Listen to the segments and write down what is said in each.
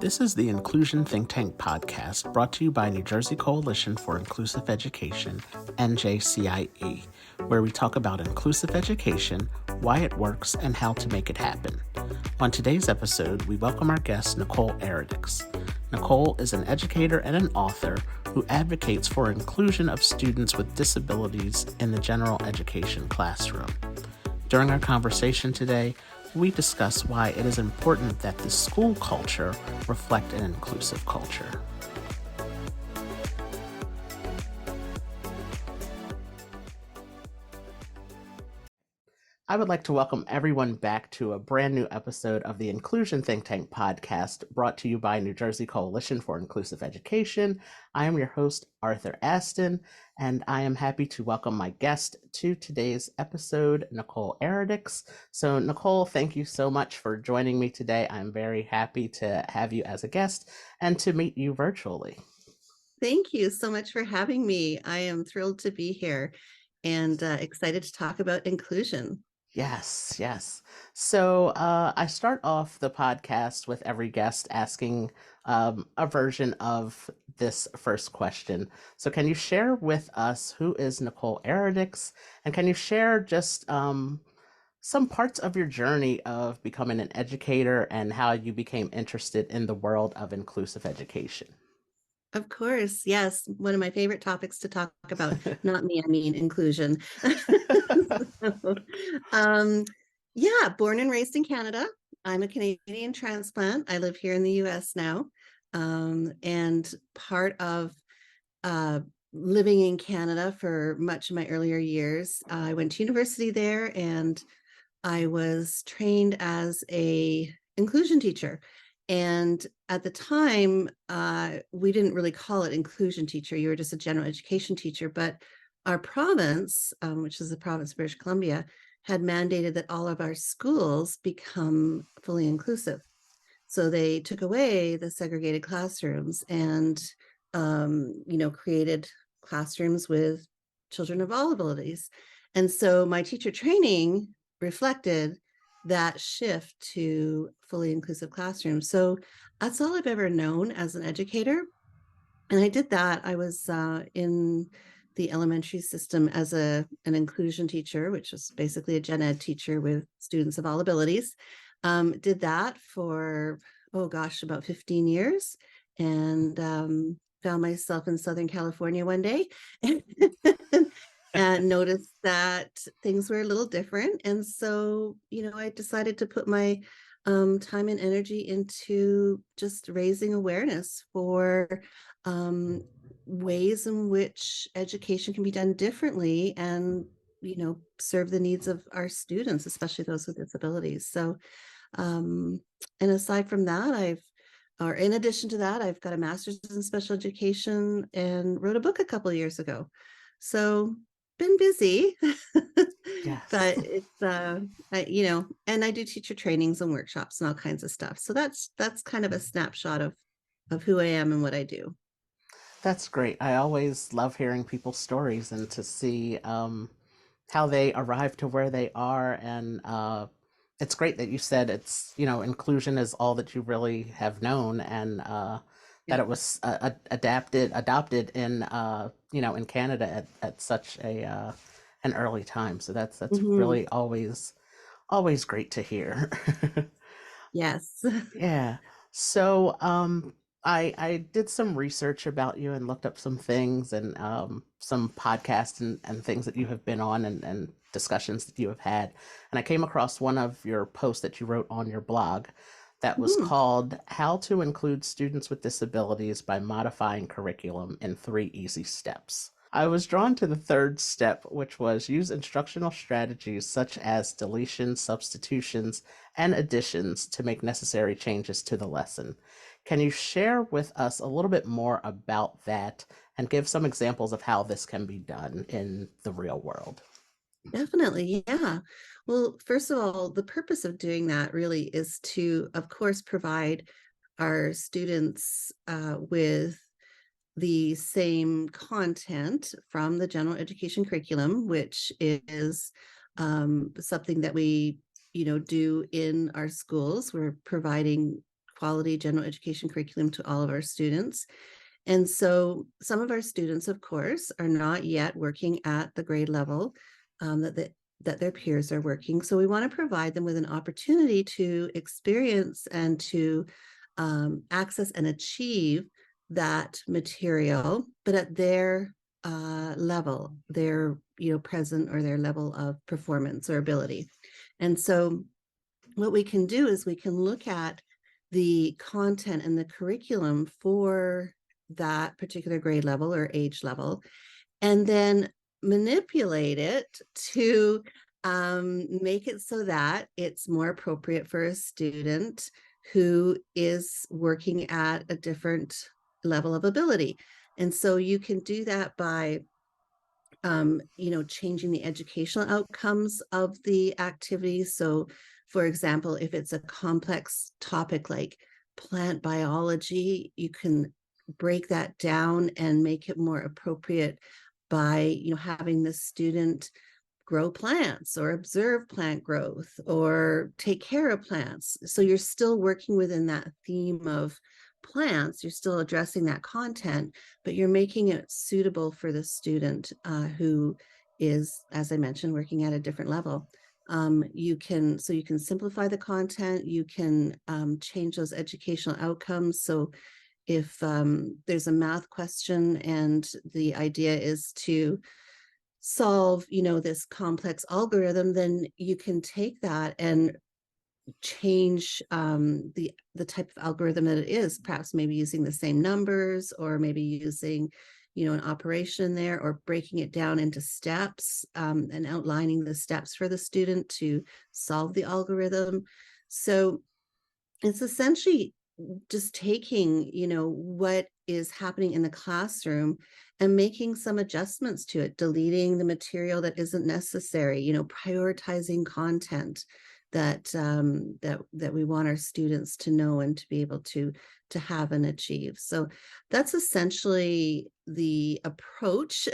This is the Inclusion Think Tank podcast brought to you by New Jersey Coalition for Inclusive Education, NJCIE, where we talk about inclusive education, why it works, and how to make it happen. On today's episode, we welcome our guest, Nicole Eredics. Nicole is an educator and an author who advocates for inclusion of students with disabilities in the general education classroom. During our conversation today, we discuss why it is important that the school culture reflect an inclusive culture. I would like to welcome everyone back to a brand new episode of the Inclusion Think Tank podcast brought to you by New Jersey Coalition for Inclusive Education. I am your host, Arthur Aston, and I am happy to welcome my guest to today's episode, Nicole Eredics. So Nicole, thank you so much for joining me today. I'm very happy to have you as a guest and to meet you virtually. Thank you so much for having me. I am thrilled to be here and excited to talk about inclusion. Yes. So I start off the podcast with every guest asking a version of this first question. So can you share with us who is Nicole Eredics, and can you share just some parts of your journey of becoming an educator and how you became interested in the world of inclusive education? Of course, yes. One of my favorite topics to talk about. Not me, I mean inclusion. So, born and raised in Canada. I'm a Canadian transplant. I live here in the US now. And part of living in Canada for much of my earlier years, I went to university there and I was trained as a inclusion teacher. And at the time, we didn't really call it inclusion teacher. You were just a general education teacher. But our province, which is the province of British Columbia, had mandated that all of our schools become fully inclusive. So they took away the segregated classrooms and, created classrooms with children of all abilities. And so my teacher training reflected that shift to fully inclusive classrooms. So that's all I've ever known as an educator. And I did that. I was in the elementary system as an inclusion teacher, which was basically a gen ed teacher with students of all abilities. Did that for, about 15 years, and found myself in Southern California one day and noticed that things were a little different. And so, I decided to put my time and energy into just raising awareness for ways in which education can be done differently and, serve the needs of our students, especially those with disabilities. So, and aside from that, in addition to that, I've got a master's in special education and wrote a book a couple of years ago. So been busy, Yes. but it's, and I do teacher trainings and workshops and all kinds of stuff. So that's kind of a snapshot of who I am and what I do. That's great. I always love hearing people's stories and to see how they arrive to where they are. And it's great that you said inclusion is all that you really have known, and that Yeah. it was adopted in, in Canada at such an early time. So that's Mhm. really always great to hear. Yes. Yeah. So, I did some research about you and looked up some things and some podcasts and things that you have been on and discussions that you have had. And I came across one of your posts that you wrote on your blog that was Mhm. called How to Include Students with Disabilities by Modifying Curriculum in 3 Easy Steps. I was drawn to the third step, which was use instructional strategies such as deletions, substitutions, and additions to make necessary changes to the lesson. Can you share with us a little bit more about that and give some examples of how this can be done in the real world? Definitely. Yeah. Well, first of all, the purpose of doing that really is to, of course, provide our students with the same content from the general education curriculum, which is something that we, do in our schools. We're providing quality general education curriculum to all of our students. And so some of our students, of course, are not yet working at the grade level that their peers are working. So we want to provide them with an opportunity to experience and to access and achieve that material, but at their level, their present or their level of performance or ability. And so what we can do is we can look at the content and the curriculum for that particular grade level or age level, and then manipulate it to make it so that it's more appropriate for a student who is working at a different level of ability. And so you can do that by changing the educational outcomes of the activity. So, for example, if it's a complex topic like plant biology, you can break that down and make it more appropriate by, having the student grow plants or observe plant growth or take care of plants. So you're still working within that theme of plants, you're still addressing that content, but you're making it suitable for the student who is, as I mentioned, working at a different level. You can simplify the content, you can change those educational outcomes. So if there's a math question and the idea is to solve this complex algorithm, then you can take that and change the type of algorithm that it is, perhaps maybe using the same numbers or maybe using an operation there, or breaking it down into steps and outlining the steps for the student to solve the algorithm. So it's essentially just taking what is happening in the classroom and making some adjustments to it, deleting the material that isn't necessary, prioritizing content that we want our students to know and to be able to have and achieve. So that's essentially the approach,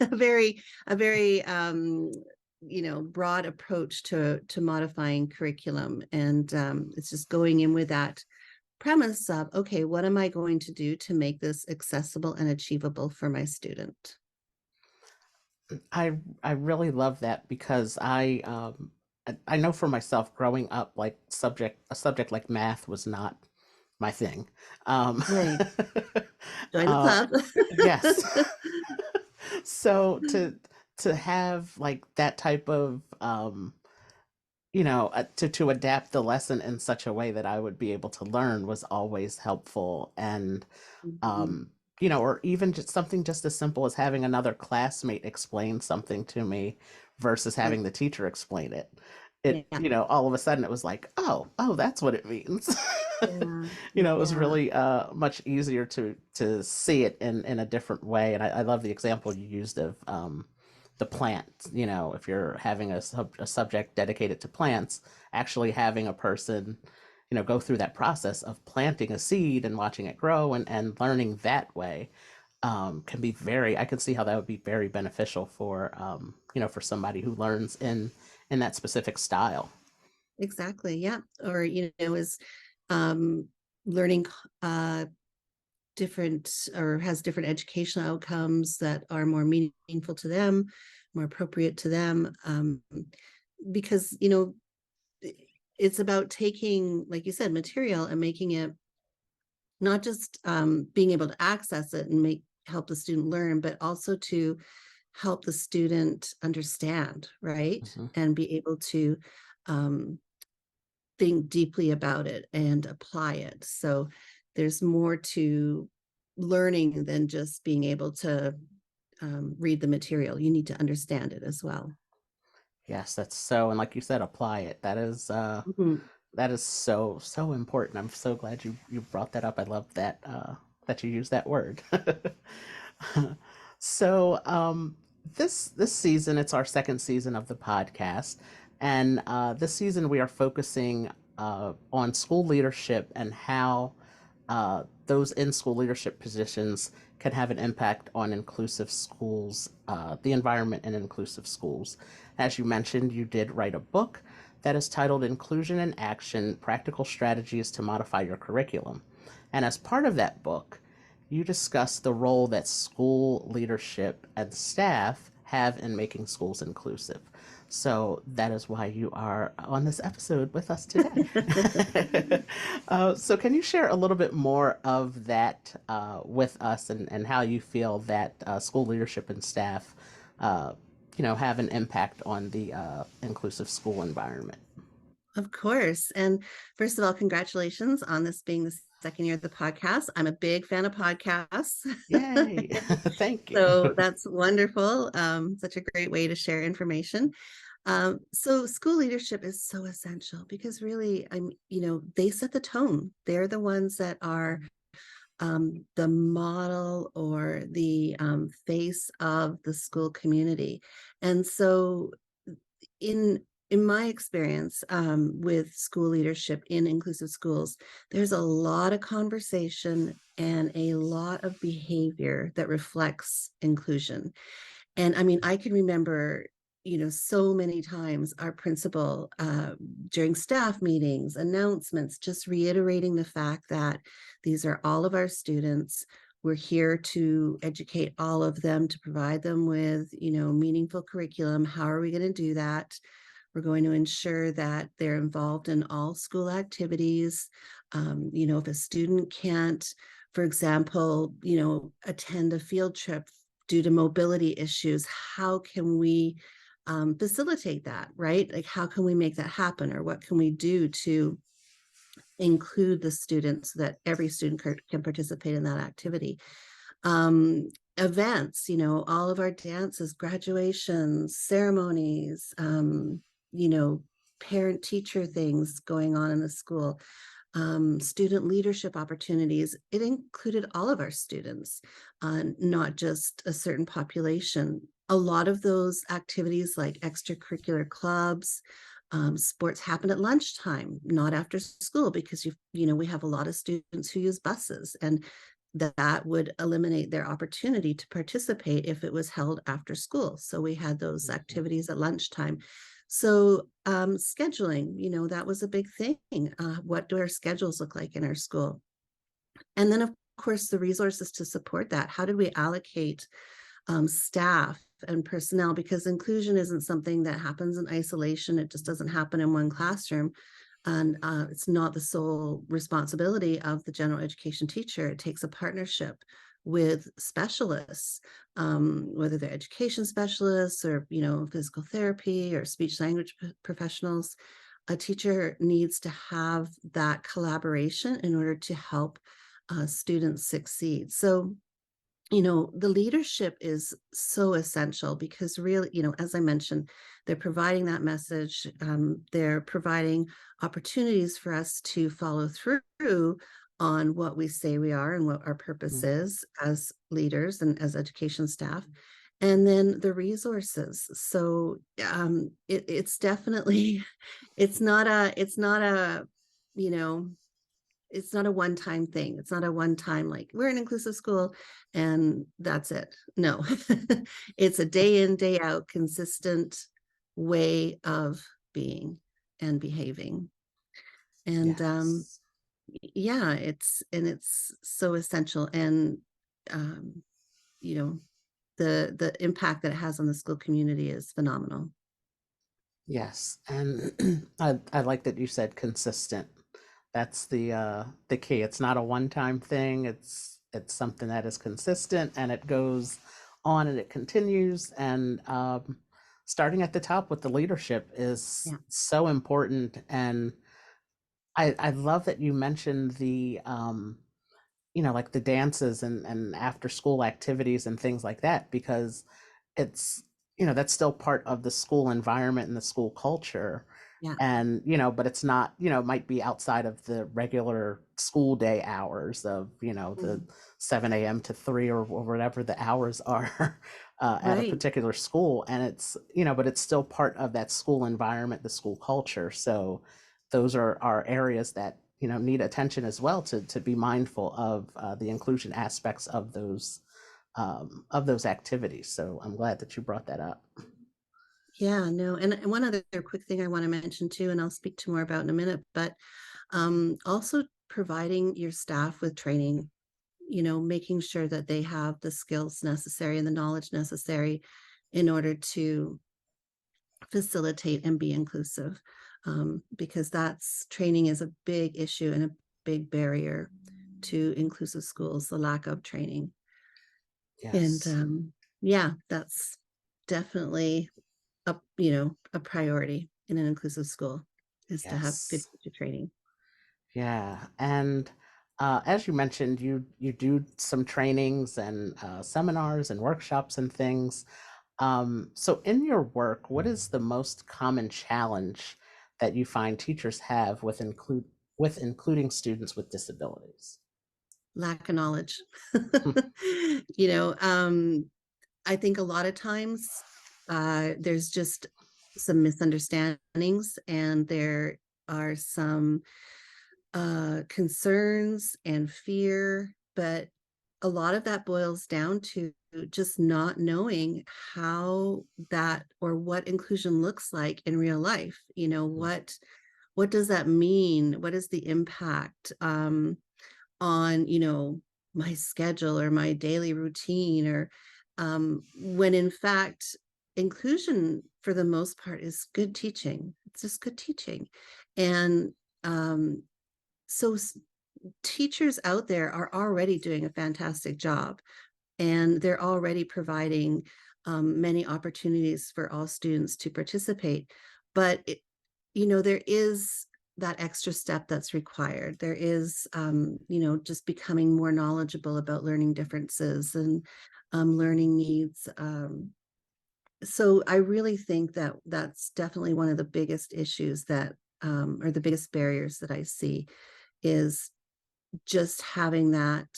a very broad approach to modifying curriculum. And it's just going in with that premise of, okay, what am I going to do to make this accessible and achievable for my student? I really love that because I know for myself growing up, like a subject like math was not my thing. Um, Right. Join the uh, club. yes. So to have like that type of to adapt the lesson in such a way that I would be able to learn was always helpful. And Mhm. um, or even just something just as simple as having another classmate explain something to me versus Right. having the teacher explain it. Yeah. All of a sudden it was like, oh, that's what it means. Yeah. It was Yeah. really much easier to see it in a different way. And I love the example you used of the plants. If you're having a subject dedicated to plants, actually having a person go through that process of planting a seed and watching it grow and learning that way can be I can see how that would be very beneficial for somebody who learns in that specific style. Exactly. Yeah. Or, is um, learning different or has different educational outcomes that are more meaningful to them, more appropriate to them. Because, it's about taking, like you said, material and making it not just being able to access it and help the student learn, but also to help the student understand, right? Hmm. And be able to um, think deeply about it and apply it. So there's more to learning than just being able to read the material. You need to understand it as well. Yes, that's so, and like you said, apply it. Mhm. That is so so important. I'm so glad you brought that up. I love that that you use that word. So this season, it's our second season of the podcast, and this season we are focusing on school leadership and how those in school leadership positions can have an impact on inclusive schools, the environment in inclusive schools. As you mentioned, you did write a book that is titled Inclusion in Action: Practical Strategies to Modify Your Curriculum. And as part of that book, you discuss the role that school leadership and staff have in making schools inclusive. So that is why you are on this episode with us today. So, can you share a little bit more of that with us, and how you feel that school leadership and staff, uh, have an impact on the inclusive school environment? Of course. And first of all, congratulations on this being the second year of the podcast. I'm a big fan of podcasts. Yay! Thank you. So that's wonderful. Such a great way to share information. So school leadership is so essential because really, they set the tone. They're the ones that are the model or the face of the school community. And so in in my experience with school leadership in inclusive schools, there's a lot of conversation and a lot of behavior that reflects inclusion. And I mean, I can remember, so many times our principal during staff meetings, announcements, just reiterating the fact that these are all of our students. We're here to educate all of them, to provide them with, meaningful curriculum. How are we going to do that? We're going to ensure that they're involved in all school activities. If a student can't, for example, attend a field trip due to mobility issues, how can we facilitate that, right? Like, how can we make that happen? Or what can we do to include the students so that every student can participate in that activity? um, Events, all of our dances, graduations, ceremonies, parent teacher things going on in the school, student leadership opportunities. It included all of our students, not just a certain population. A lot of those activities, like extracurricular clubs, sports, happen at lunchtime, not after school, because we have a lot of students who use buses, and that would eliminate their opportunity to participate if it was held after school. So we had those activities at lunchtime. So scheduling, that was a big thing. What do our schedules look like in our school? And then, of course, the resources to support that. How did we allocate staff and personnel? Because inclusion isn't something that happens in isolation. It just doesn't happen in one classroom. And it's not the sole responsibility of the general education teacher. It takes a partnership with specialists, whether they're education specialists or, physical therapy or speech language professionals. A teacher needs to have that collaboration in order to help students succeed. So, the leadership is so essential because really, as I mentioned, they're providing that message. They're providing opportunities for us to follow through on what we say we are and what our purpose Mhm. is as leaders and as education staff. And then the resources. So it's definitely, it's not a, you know, it's not a one-time thing. It's not a one-time, like, we're an inclusive school and that's it. No, it's a day in, day out, consistent way of being and behaving. And Yes. yeah, it's so essential. And um, you know, the impact that it has on the school community is phenomenal. Yes, and I like that you said consistent. That's the key. It's not a one-time thing. It's something that is consistent, and it goes on and it continues. And starting at the top with the leadership is Yeah, so important. And I love that you mentioned the like the dances and after school activities and things like that, because it's that's still part of the school environment and the school culture. yeah. And but it's not, it might be outside of the regular school day hours of the Mhm. 7 a.m. to 3, or whatever the hours are at a Right. particular school. And it's but it's still part of that school environment, the school culture. So those are areas that need attention as well, to be mindful of the inclusion aspects of those activities. So I'm glad that you brought that up. Yeah, no, and one other quick thing I want to mention too, and I'll speak to more about in a minute, but also providing your staff with training, making sure that they have the skills necessary and the knowledge necessary in order to facilitate and be inclusive. Because that's training is a big issue and a big barrier to inclusive schools, the lack of training. And Yes. yeah, that's definitely a priority in an inclusive school is to have good Yes. teacher training. Yeah. And as you mentioned, you do some trainings and seminars and workshops and things. So in your work, what is the most common challenge that you find teachers have with including students with disabilities? Lack of knowledge. Hmm. you know, um, I think a lot of times there's just some misunderstandings and there are some concerns and fear, but a lot of that boils down to just not knowing how that or what inclusion looks like in real life. What does that mean? What is the impact on my schedule or my daily routine, or when in fact inclusion for the most part is good teaching. It's just good teaching. And um, so teachers out there are already doing a fantastic job, and they're already providing many opportunities for all students to participate. But there is that extra step that's required. There is, just becoming more knowledgeable about learning differences and learning needs. So I really think that that's definitely one of the biggest issues that, or the biggest barriers that I see, is just having that,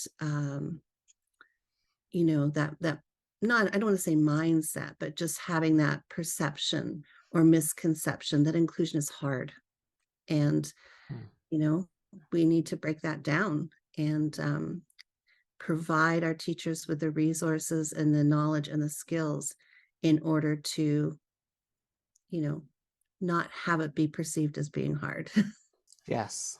that not, I don't want to say mindset, but just having that perception or misconception that inclusion is hard. And, Hmm. you know, we need to break that down and provide our teachers with the resources and the knowledge and the skills in order to, you know, not have it be perceived as being hard. Yes.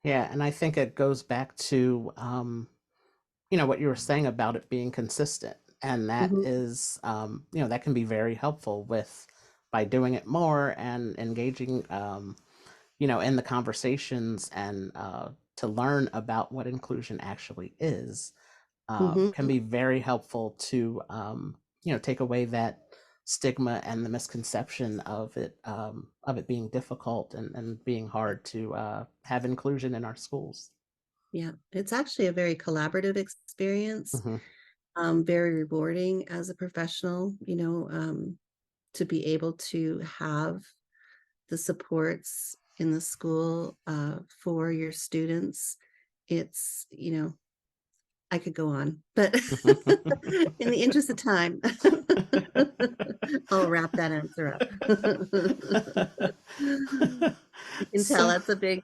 Yeah, and I think it goes back to what you were saying about it being consistent, and that Mhm, is that can be very helpful with by doing it more and engaging in the conversations and to learn about what inclusion actually is can mhm. be very helpful to take away that stigma and the misconception of it being difficult and being hard to have inclusion in our schools. Yeah, it's actually a very collaborative experience, Hmm. very rewarding as a professional, to be able to have the supports in the school for your students. It's, I could go on, but in the interest of time, I'll wrap that answer up. You can tell So that's a big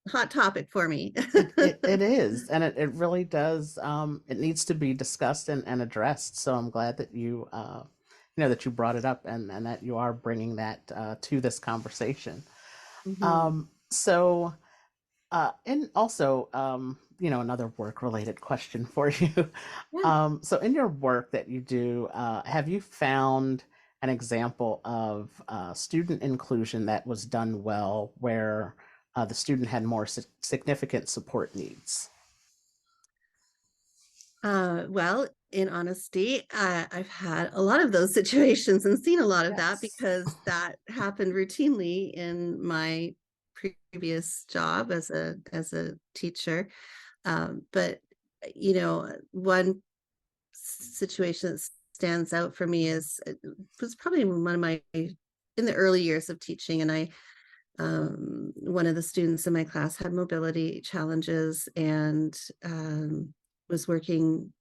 hot topic for me. it is, and it really does. It needs to be discussed and addressed. So I'm glad that that you brought it up and that you are bringing that to this conversation. Mhm. So and also, another work related question for you. Yeah. So in your work that you do, have you found an example of student inclusion that was done well, where the student had more significant support needs? Well, in honesty, I've had a lot of those situations and seen a lot of that Yes. because that happened routinely in my previous job as a teacher. But one situation that stands out for me is it was probably one of my in the early years of teaching, and I one of the students in my class had mobility challenges and was working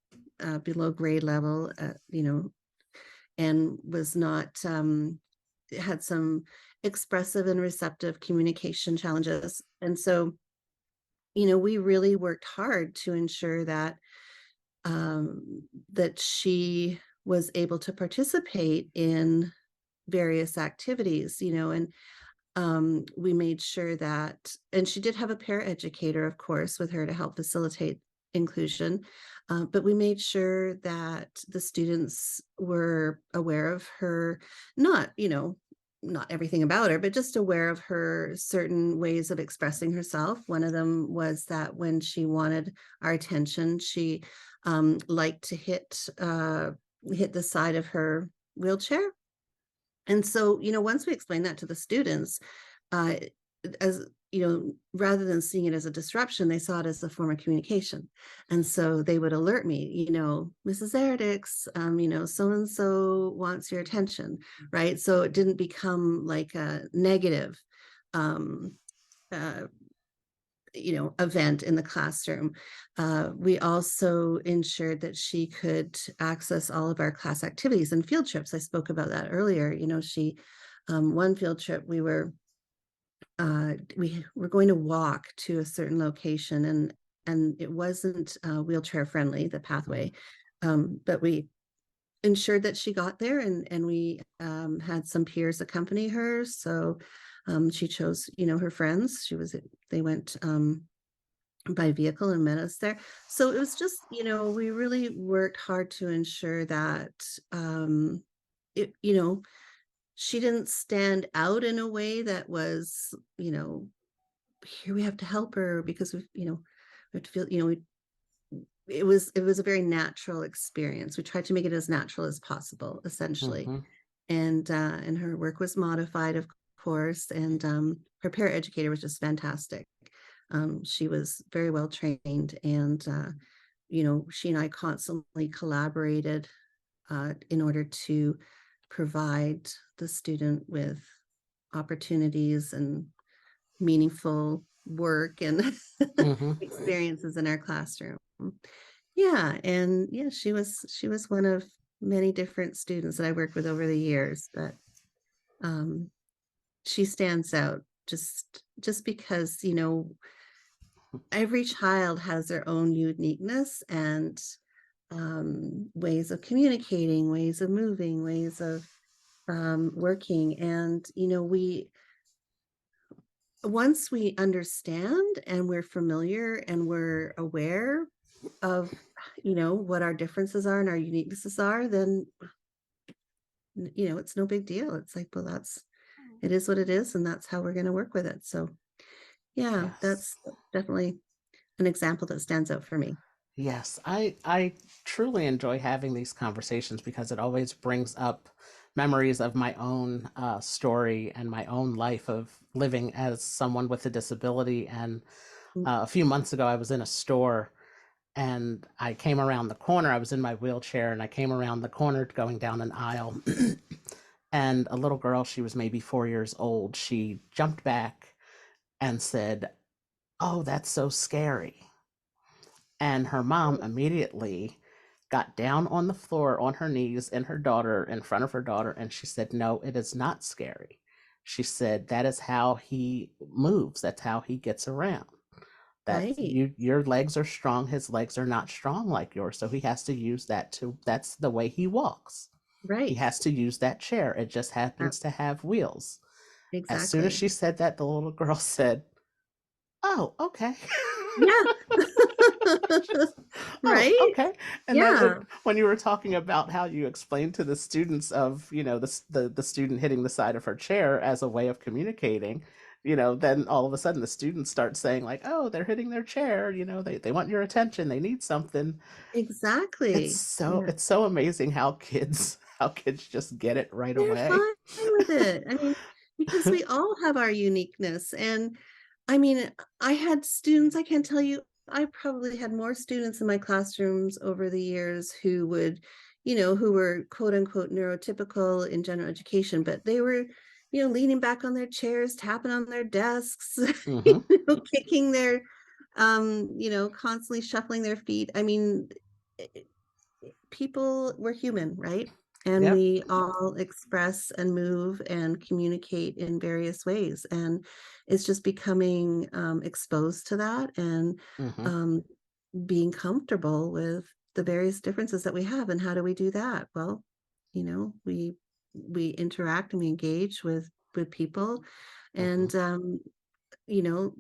below grade level, and was not, had some expressive and receptive communication challenges. And so, we really worked hard to ensure that she was able to participate in various activities, and we made sure that, and she did have a paraeducator, of course, with her to help facilitate inclusion. But we made sure that the students were aware of her, not, not everything about her, but just aware of her certain ways of expressing herself. One of them was that when she wanted our attention, she liked to hit the side of her wheelchair. And so, once we explained that to the students, uh, as rather than seeing it as a disruption, they saw it as a form of communication. And so they would alert me, Mrs. Eredics, so and so wants your attention, right? So it didn't become like a negative um, uh, event in the classroom. We also ensured that she could access all of our class activities and field trips. I spoke about that earlier. One field trip, we were going to walk to a certain location, and it wasn't wheelchair friendly, the pathway. But we ensured that she got there, and we had some peers accompany her. So she chose, her friends. They went by vehicle and met us there. So it was just, we really worked hard to ensure that it, she didn't stand out in a way that was, here we have to help her because we have to feel, it was a very natural experience. We tried to make it as natural as possible, essentially. Mm-hmm. And her work was modified, of course, and her paraeducator was just fantastic. She was very well trained, and she and I constantly collaborated in order to provide the student with opportunities and meaningful work and Mm-hmm. experiences in our classroom. Yeah, and yeah, she was one of many different students that I worked with over the years, but um, she stands out just because every child has their own uniqueness and ways of communicating, ways of moving, ways of working. And we once we understand and we're familiar and we're aware of what our differences are and our uniquenesses are, then it's no big deal. It's like, well, it is what it is, and that's how we're going to work with it. So yeah, Yes. that's definitely an example that stands out for me. Yes, I truly enjoy having these conversations because it always brings up memories of my own story and my own life of living as someone with a disability. And Mm. a few months ago, I was in a store and I came around the corner. I was in my wheelchair and I came around the corner going down an aisle. And a little girl, she was maybe 4 years old, she jumped back and said, "Oh, that's so scary." And her mom immediately got down on the floor on her knees in front of her daughter, and she said, "No, it is not scary." She said, "That is how he moves. That's how he gets around. That Right, your legs are strong, his legs are not strong like yours. So he has to use that's the way he walks. He right. has to use that chair. It just Uh, happens to have wheels." As soon as exactly. she said that, the little girl said, "Oh, okay." Yeah. Oh, Right? okay. And then Yeah, when you were talking about how you explained to the students of, the student hitting the side of her chair as a way of communicating, then all of a sudden the students start saying like, "Oh, they're hitting their chair, they want your attention, they need something." It's exactly. so Yeah. it's so amazing how kids just get it right They're away. fine with it. I mean, because we all have our uniqueness. And I mean, I had students, I can't tell you, I probably had more students in my classrooms over the years who were quote unquote neurotypical in general education, but they were, leaning back on their chairs, tapping on their desks, Mhm. kicking their, constantly shuffling their feet. I mean, people, we're human, right? And Yep. we all express and move and communicate in various ways. And it's just becoming exposed to that and Mhm. um, being comfortable with the various differences that we have. And how do we do that? Well, we we interact and we engage with people, Mhm. and you know,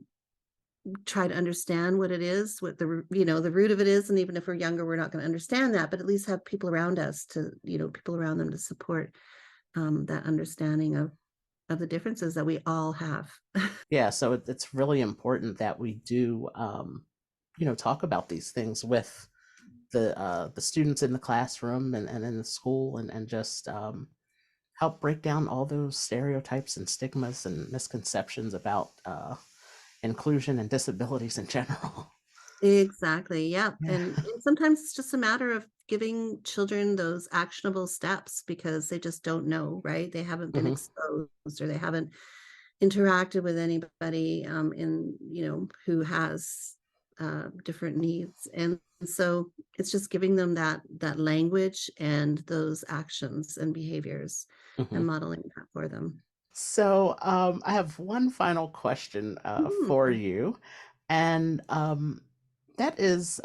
try to understand what it is, what the root of it is. And even if we're younger, we're not going to understand that, but at least have people around us to, people around them to support that understanding of the differences that we all have. Yeah, so it's really important that we do, talk about these things with the students in the classroom and in the school, and just help break down all those stereotypes and stigmas and misconceptions about inclusion and disabilities in general. Exactly. Yeah. Yeah. And sometimes it's just a matter of giving children those actionable steps because they just don't know, right? They haven't been Hmm. exposed, or they haven't interacted with anybody who has different needs. And so it's just giving them that language and those actions and behaviors Hmm. and modeling that for them. So I have one final question for Mhm. you, and that is,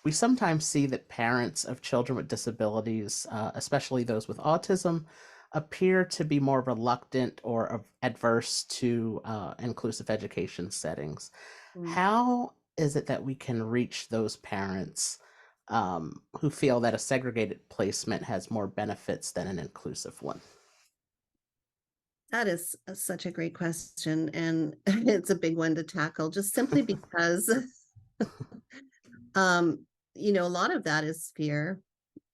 we sometimes see that parents of children with disabilities, especially those with autism, appear to be more reluctant or adverse to inclusive education settings. Mm. How is it that we can reach those parents who feel that a segregated placement has more benefits than an inclusive one? That is such a great question, and it's a big one to tackle just simply because um, a lot of that is fear,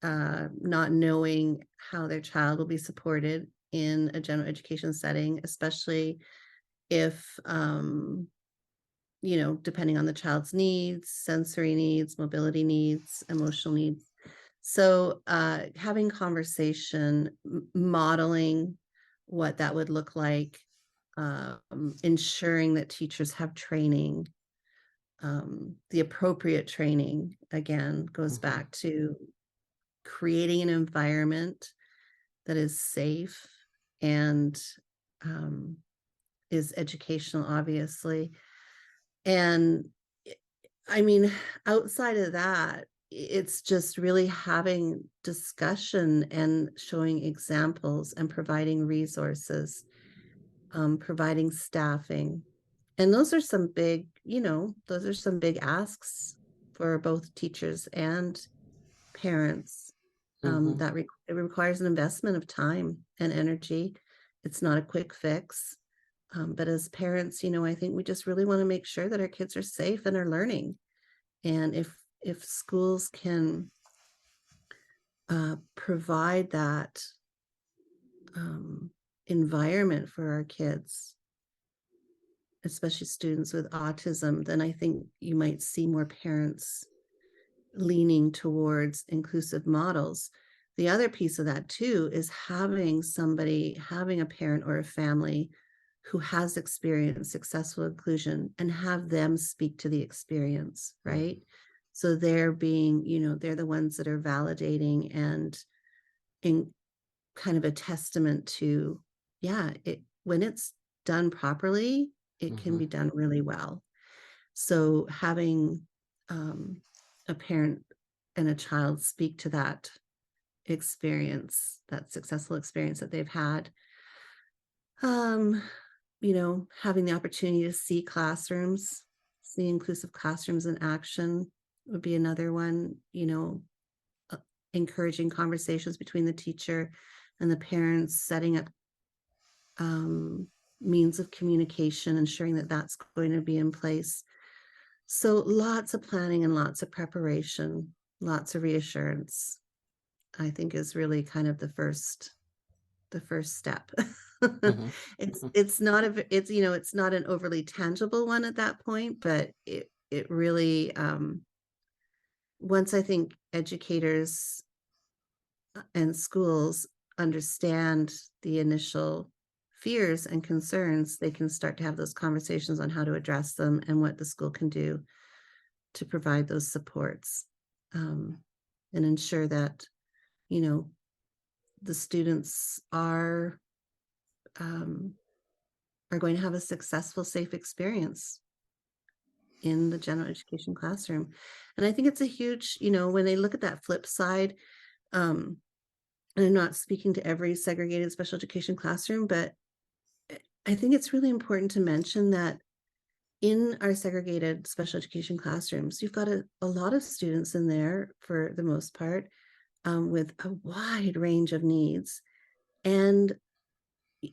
not knowing how their child will be supported in a general education setting, especially if depending on the child's needs, sensory needs, mobility needs, emotional needs. So, having conversation, modeling what that would look like, ensuring that teachers have training, the appropriate training, again, goes Hmm. back to creating an environment that is safe and um, is educational, obviously. And I mean, outside of that, it's just really having discussion and showing examples and providing resources, providing staffing. And those are some big asks for both teachers and parents. Hmm. It requires an investment of time and energy. It's not a quick fix. But as parents, I think we just really want to make sure that our kids are safe and are learning. And if schools can provide that um, environment for our kids, especially students with autism, then I think you might see more parents leaning towards inclusive models. The other piece of that too is having a parent or a family who has experienced successful inclusion and have them speak to the experience, right? So they're the ones that are validating and in kind of a testament to, yeah, when it's done properly, it can Hmm. be done really well. So having um, a parent and a child speak to that experience, that successful experience that they've had, um, having the opportunity to see inclusive classrooms in action would be another one, uh, encouraging conversations between the teacher and the parents, setting up means of communication, ensuring that that's going to be in place. So lots of planning and lots of preparation, lots of reassurance, I think is really kind of the first step. Hmm. It's not an overly tangible one at that point, but it really once I think educators and schools understand the initial fears and concerns, they can start to have those conversations on how to address them and what the school can do to provide those supports, um, and ensure that you know the students um, are going to have a successful, safe experience in the general education classroom. And I think it's a huge, when they look at that flip side, um, and I'm not speaking to every segregated special education classroom, but I think it's really important to mention that in our segregated special education classrooms, you've got a lot of students in there for the most part, with a wide range of needs and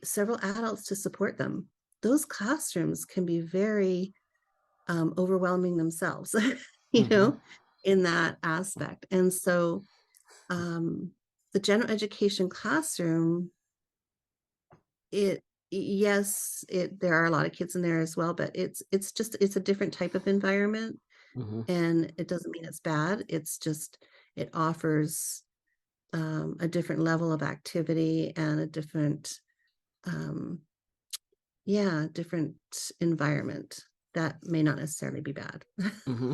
several adults to support them. Those classrooms can be very overwhelming themselves, Mm-hmm. in that aspect. And so um, the general education classroom, it yes, there are a lot of kids in there as well, but it's a different type of environment, Mm-hmm. and it doesn't mean it's bad. It's just it offers a different level of activity and a different um, different environment that may not necessarily be bad. Mm-hmm.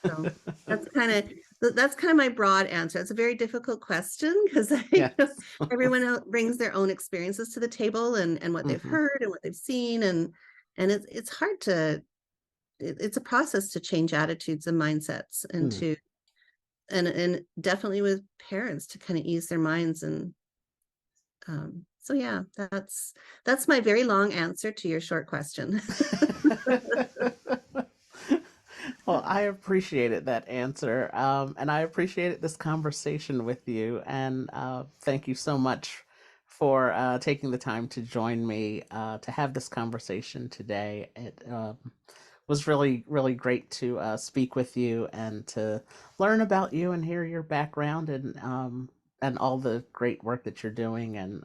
So that's kind of my broad answer. It's a very difficult question because Yes. everyone brings their own experiences to the table and what they've Mm-hmm. heard and what they've seen and it's hard to it's a process to change attitudes and mindsets and Mm. to and definitely with parents to kind of ease their minds and so yeah, that's my very long answer to your short question. Well, I appreciated that answer, and I appreciated this conversation with you. And thank you so much for taking the time to join me to have this conversation today. It was really, really great to speak with you and to learn about you and hear your background and all the great work that you're doing and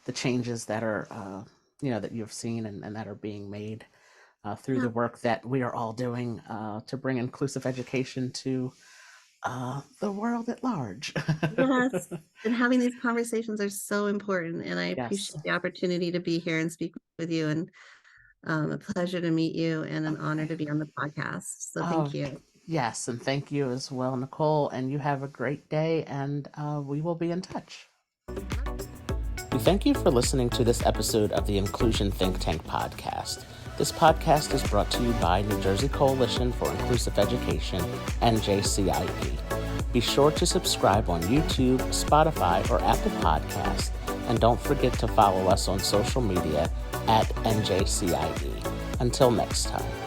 the changes that are that you've seen and that are being made through Yeah. the work that we are all doing to bring inclusive education to the world at large. Yes. And having these conversations are so important. And I Yes. appreciate the opportunity to be here and speak with you. And a pleasure to meet you and an honor Okay. to be on the podcast. So thank Oh, you. yes. And thank you as well, Nicole. And you have a great day, and we will be in touch. We thank you for listening to this episode of the Inclusion Think Tank podcast. This podcast is brought to you by New Jersey Coalition for Inclusive Education, NJCIE. Be sure to subscribe on YouTube, Spotify, or Apple Podcasts, and don't forget to follow us on social media at NJCIE. Until next time.